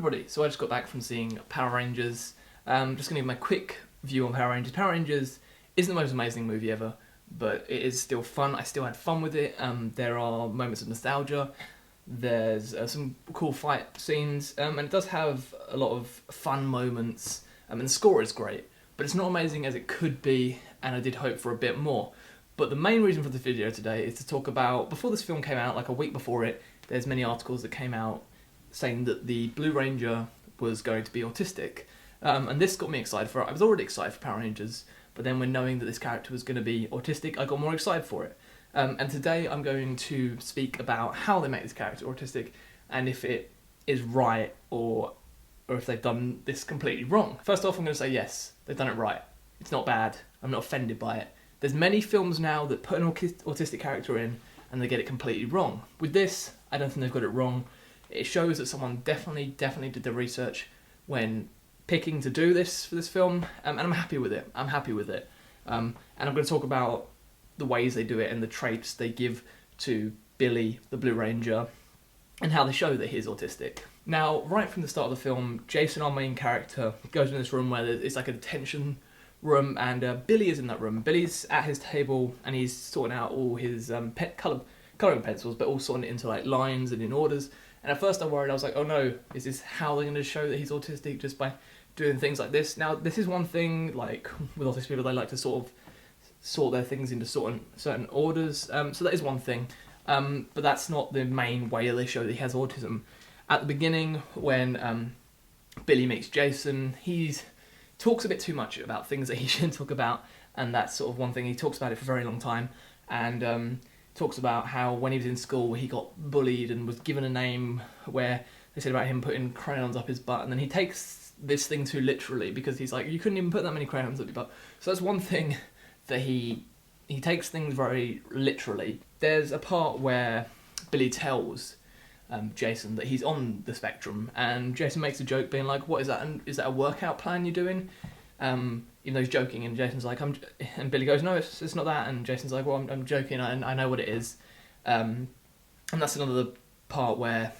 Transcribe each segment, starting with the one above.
everybody, so I just got back from seeing Power Rangers. Just going to give my quick view on Power Rangers. Power Rangers isn't the most amazing movie ever, but it is still fun. I still had fun with it. There are moments of nostalgia. There's some cool fight scenes, and it does have a lot of fun moments, and the score is great, but it's not amazing as it could be, and I did hope for a bit more. But the main reason for the video today is to talk about, before this film came out, like a week before it, there's many articles that came out saying that the Blue Ranger was going to be autistic. And this got me excited for it. I was already excited for Power Rangers, but then when knowing that this character was going to be autistic, I got more excited for it. And today I'm going to speak about how they make this character autistic, and if it is right, or if they've done this completely wrong. First off, I'm going to say yes, they've done it right. It's not bad. I'm not offended by it. There's many films now that put an autistic character in, and they get it completely wrong. With this, I don't think they've got it wrong. It shows that someone definitely did the research when picking to do this for this film, and I'm happy with it. And I'm going to talk about the ways they do it and the traits they give to Billy, the Blue Ranger, and how they show that he's autistic. Now, right from the start of the film, Jason, our main character, goes in this room where it's like a detention room, and Billy is in that room. Billy's at his table, and he's sorting out all his colouring pencils, but all sorting it into like lines and in orders. And at first I worried, I was like, oh no, is this how they're going to show that he's autistic, just by doing things like this? Now, this is one thing, like, with autistic people, they like to sort of sort their things into certain orders, so that is one thing, but that's not the main way they show that he has autism. At the beginning, when Billy meets Jason, he talks a bit too much about things that he shouldn't talk about, and that's sort of one thing. He talks about it for a very long time, and talks about how when he was in school he got bullied and was given a name where they said about him putting crayons up his butt, and then he takes this thing too literally, because he's like, you couldn't even put that many crayons up your butt. So that's one thing that he takes things very literally. There's a part where Billy tells Jason that he's on the spectrum, and Jason makes a joke being like, what is that? And is that a workout plan you're doing? Even though he's joking, and Jason's like, and Billy goes, no, it's not that, and Jason's like, well, I'm joking, I know what it is. And that's another part where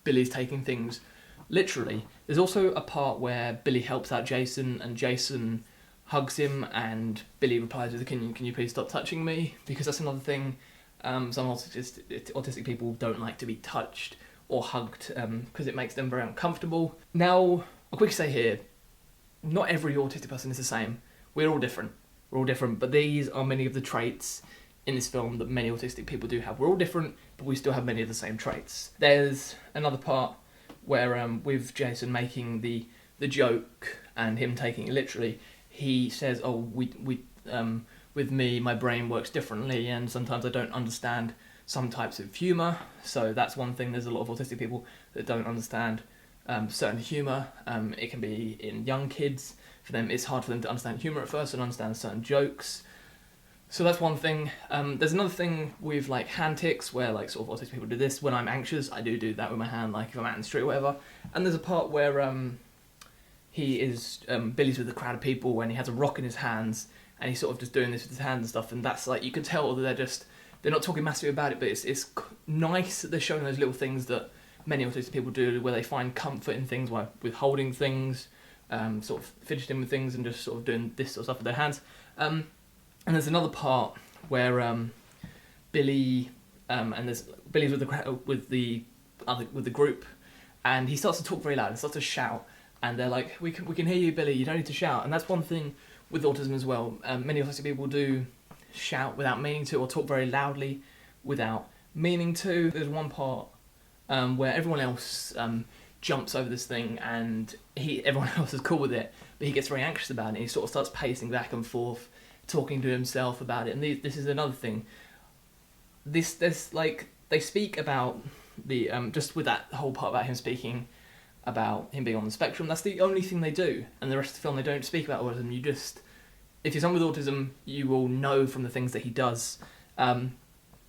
Billy's taking things literally. There's also a part where Billy helps out Jason, and Jason hugs him, and Billy replies with, can you please stop touching me? Because that's another thing, some autistic people don't like to be touched or hugged, because it makes them very uncomfortable. Now, I'll quickly say here, not every autistic person is the same. We're all different, but these are many of the traits in this film that many autistic people do have. We're all different, but we still have many of the same traits. There's another part where, with Jason making the joke and him taking it literally, he says, oh, with me, my brain works differently, and sometimes I don't understand some types of humour. So that's one thing. There's a lot of autistic people that don't understand certain humour. It can be in young kids. For them, it's hard for them to understand humour at first and understand certain jokes. So that's one thing. There's another thing with like hand tics, where like sort of autistic people do this. When I'm anxious, I do that with my hand, like if I'm out in the street or whatever. And there's a part where Billy's with a crowd of people when he has a rock in his hands, and he's sort of just doing this with his hands and stuff, and that's like, you can tell that they're not talking massively about it, but it's nice that they're showing those little things that many autistic people do, where they find comfort in things, like with holding things, sort of fidgeting with things, and just sort of doing this sort of stuff with their hands. And there's another part where Billy's with the group, and he starts to talk very loud and starts to shout. And they're like, we can hear you, Billy, you don't need to shout. And that's one thing with autism as well. Many autistic people do shout without meaning to, or talk very loudly without meaning to. There's one part where everyone else jumps over this thing, and everyone else is cool with it, but he gets very anxious about it. He sort of starts pacing back and forth, talking to himself about it. And this is another thing. There's like, they speak about the, just with that whole part about him speaking about him being on the spectrum, that's the only thing they do, and the rest of the film they don't speak about autism. If you're someone with autism, you will know from the things that he does, and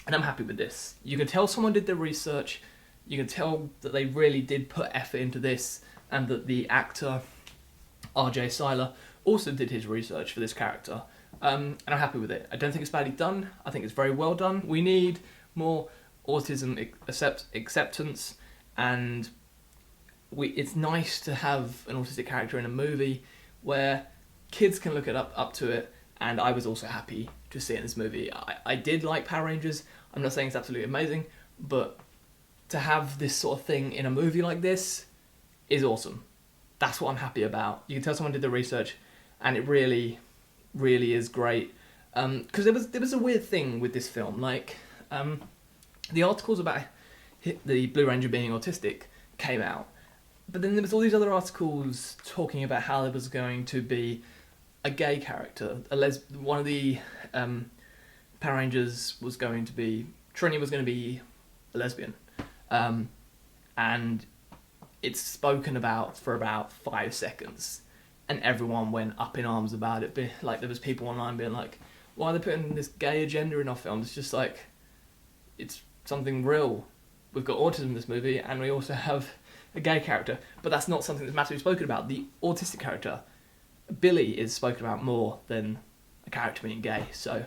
I'm happy with this. You can tell someone did their research, you can tell that they really did put effort into this, and that the actor, RJ Cyler, also did his research for this character, and I'm happy with it. I don't think it's badly done, I think it's very well done. We need more autism acceptance, and it's nice to have an autistic character in a movie where kids can look up to it, and I was also happy to see it in this movie. I did like Power Rangers. I'm not saying it's absolutely amazing, but to have this sort of thing in a movie like this is awesome. That's what I'm happy about. You can tell someone did the research, and it really, really is great. Because there was a weird thing with this film, like the articles about the Blue Ranger being autistic came out, but then there was all these other articles talking about how there was going to be a gay character, one of the Power Rangers was going to be, Trini was going to be a lesbian, and it's spoken about for about 5 seconds, and everyone went up in arms about it. Like, there was people online being like, why are they putting this gay agenda in our films? It's just like, it's something real. We've got autism in this movie, and we also have a gay character, but that's not something that's massively spoken about. The autistic character, Billy, is spoken about more than a character being gay, so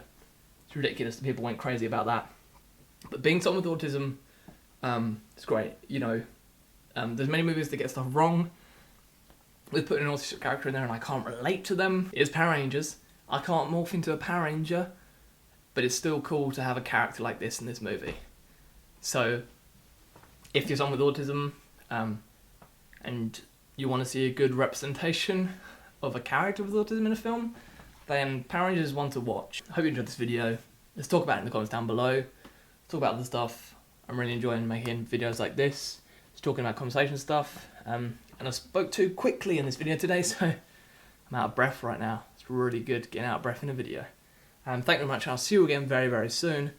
it's ridiculous that people went crazy about that. But being someone with autism, it's great. You know, there's many movies that get stuff wrong with putting an autistic character in there, and I can't relate to them. It's Power Rangers. I can't morph into a Power Ranger, but it's still cool to have a character like this in this movie. So, if you're someone with autism, and you want to see a good representation of a character with autism in a film, then Power Rangers is one to watch. I hope you enjoyed this video. Let's talk about it in the comments down below. Let's talk about other stuff. I'm really enjoying making videos like this. Just talking about conversation stuff. And I spoke too quickly in this video today, so I'm out of breath right now. It's really good getting out of breath in a video. Thank you very much. I'll see you again very, very soon.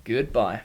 Goodbye.